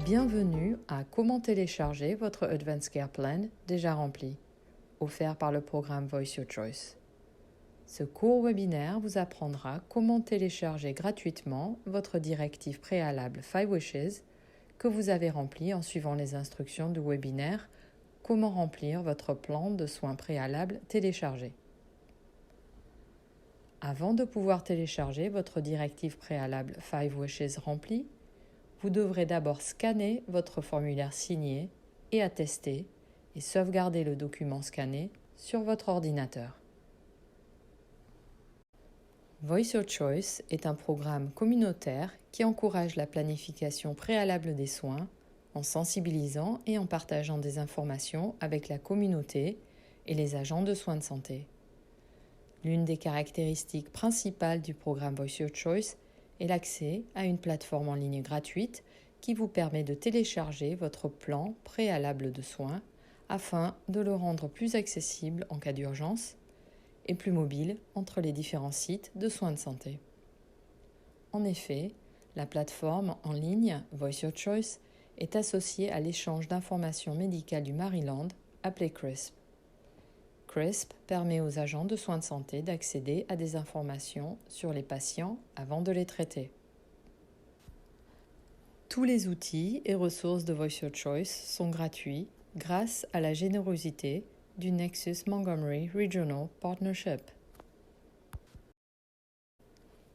Bienvenue à Comment télécharger votre Advanced Care Plan déjà rempli, offert par le programme Voice Your Choice. Ce court webinaire vous apprendra comment télécharger gratuitement votre directive préalable 5 Wishes que vous avez rempli en suivant les instructions du webinaire Comment remplir votre plan de soins préalable téléchargé. Avant de pouvoir télécharger votre directive préalable 5 Wishes remplie, vous devrez d'abord scanner votre formulaire signé et attester et sauvegarder le document scanné sur votre ordinateur. Voice Your Choice est un programme communautaire qui encourage la planification préalable des soins en sensibilisant et en partageant des informations avec la communauté et les agents de soins de santé. L'une des caractéristiques principales du programme Voice Your Choice est l'accès à une plateforme en ligne gratuite qui vous permet de télécharger votre plan préalable de soins afin de le rendre plus accessible en cas d'urgence et plus mobile entre les différents sites de soins de santé. En effet, la plateforme en ligne Voice Your Choice est associée à l'échange d'informations médicales du Maryland appelé CRISP. CRISP permet aux agents de soins de santé d'accéder à des informations sur les patients avant de les traiter. Tous les outils et ressources de Voice Your Choice sont gratuits grâce à la générosité du Nexus Montgomery Regional Partnership.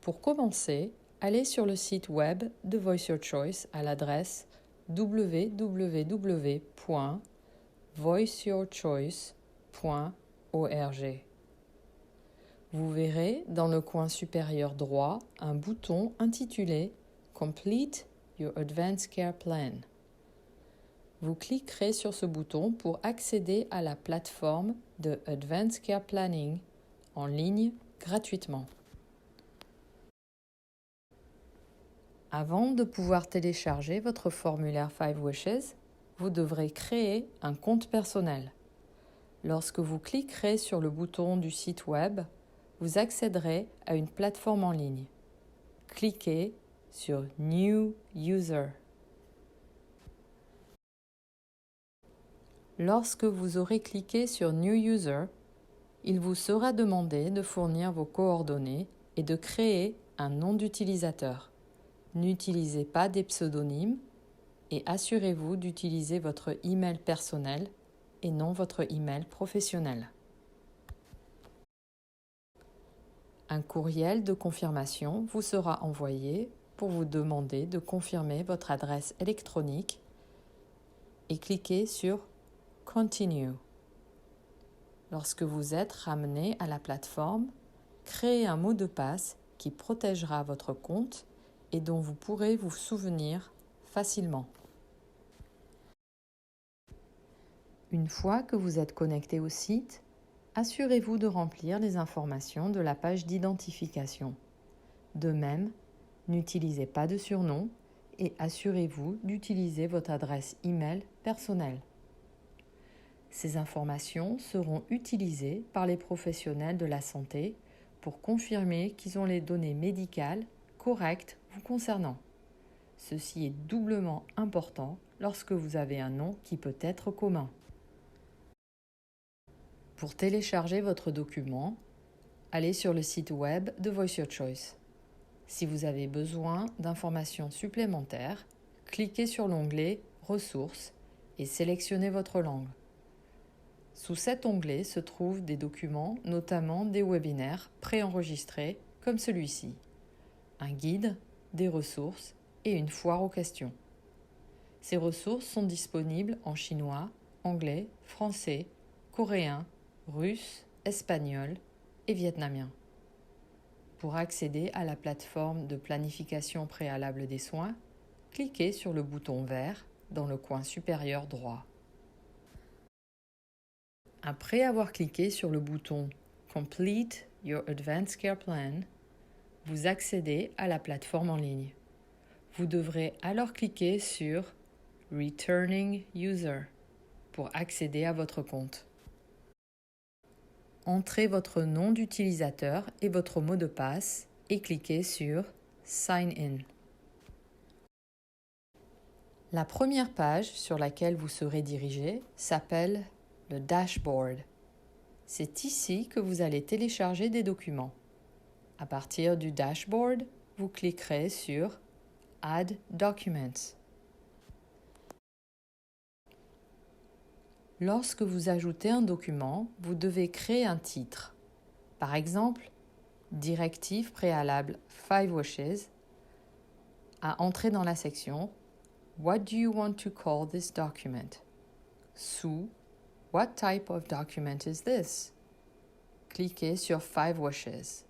Pour commencer, allez sur le site web de Voice Your Choice à l'adresse www.voiceyourchoice.org. Vous verrez dans le coin supérieur droit un bouton intitulé « Complete Your Advanced Care Plan ». Vous cliquerez sur ce bouton pour accéder à la plateforme de Advanced Care Planning en ligne gratuitement. Avant de pouvoir télécharger votre formulaire 5 Wishes, vous devrez créer un compte personnel. Lorsque vous cliquerez sur le bouton du site web, vous accéderez à une plateforme en ligne. Cliquez sur New User. Lorsque vous aurez cliqué sur New User, il vous sera demandé de fournir vos coordonnées et de créer un nom d'utilisateur. N'utilisez pas des pseudonymes et assurez-vous d'utiliser votre email personnel et non votre email professionnel. Un courriel de confirmation vous sera envoyé pour vous demander de confirmer votre adresse électronique et cliquez sur Continue. Lorsque vous êtes ramené à la plateforme, créez un mot de passe qui protégera votre compte et dont vous pourrez vous souvenir facilement. Une fois que vous êtes connecté au site, assurez-vous de remplir les informations de la page d'identification. De même, n'utilisez pas de surnom et assurez-vous d'utiliser votre adresse email personnelle. Ces informations seront utilisées par les professionnels de la santé pour confirmer qu'ils ont les données médicales correctes vous concernant. Ceci est doublement important lorsque vous avez un nom qui peut être commun. Pour télécharger votre document, allez sur le site web de Voice Your Choice. Si vous avez besoin d'informations supplémentaires, cliquez sur l'onglet « Ressources » et sélectionnez votre langue. Sous cet onglet se trouvent des documents, notamment des webinaires préenregistrés comme celui-ci, un guide, des ressources et une foire aux questions. Ces ressources sont disponibles en chinois, anglais, français, coréen, russe, espagnol et vietnamien. Pour accéder à la plateforme de planification préalable des soins, cliquez sur le bouton vert dans le coin supérieur droit. Après avoir cliqué sur le bouton « Complete Your Advanced Care Plan », vous accédez à la plateforme en ligne. Vous devrez alors cliquer sur « Returning User » pour accéder à votre compte. Entrez votre nom d'utilisateur et votre mot de passe et cliquez sur « Sign In ». La première page sur laquelle vous serez dirigé s'appelle le dashboard. C'est ici que vous allez télécharger des documents. À partir du dashboard, vous cliquerez sur Add Documents. Lorsque vous ajoutez un document, vous devez créer un titre. Par exemple, Directive préalable 5 wishes à entrer dans la section What do you want to call this document? Sous What type of document is this? Cliquez sur 5 wishes.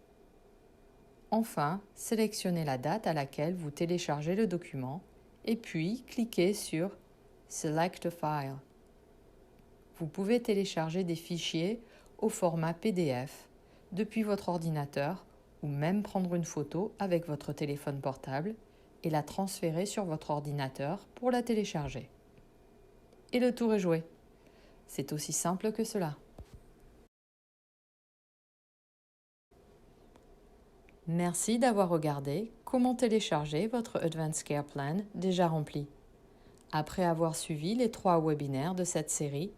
Enfin, sélectionnez la date à laquelle vous téléchargez le document et puis cliquez sur Select a file. Vous pouvez télécharger des fichiers au format PDF depuis votre ordinateur ou même prendre une photo avec votre téléphone portable et la transférer sur votre ordinateur pour la télécharger. Et le tour est joué. C'est aussi simple que cela. Merci d'avoir regardé comment télécharger votre Advanced Care Plan déjà rempli. Après avoir suivi les 3 webinaires de cette série,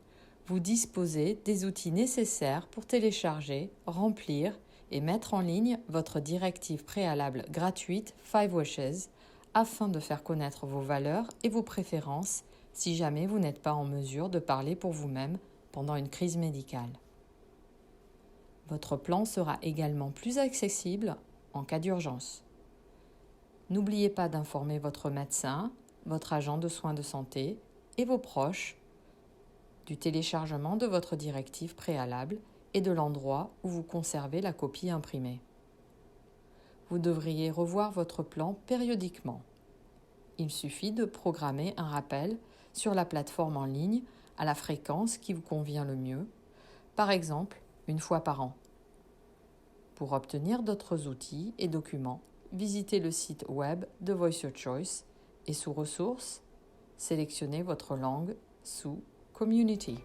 vous disposez des outils nécessaires pour télécharger, remplir et mettre en ligne votre directive préalable gratuite 5 Wishes afin de faire connaître vos valeurs et vos préférences si jamais vous n'êtes pas en mesure de parler pour vous-même pendant une crise médicale. Votre plan sera également plus accessible en cas d'urgence. N'oubliez pas d'informer votre médecin, votre agent de soins de santé et vos proches du téléchargement de votre directive préalable et de l'endroit où vous conservez la copie imprimée. Vous devriez revoir votre plan périodiquement. Il suffit de programmer un rappel sur la plateforme en ligne à la fréquence qui vous convient le mieux, par exemple 1 fois par an. Pour obtenir d'autres outils et documents, visitez le site web de Voice Your Choice et sous Ressources, sélectionnez votre langue sous Community.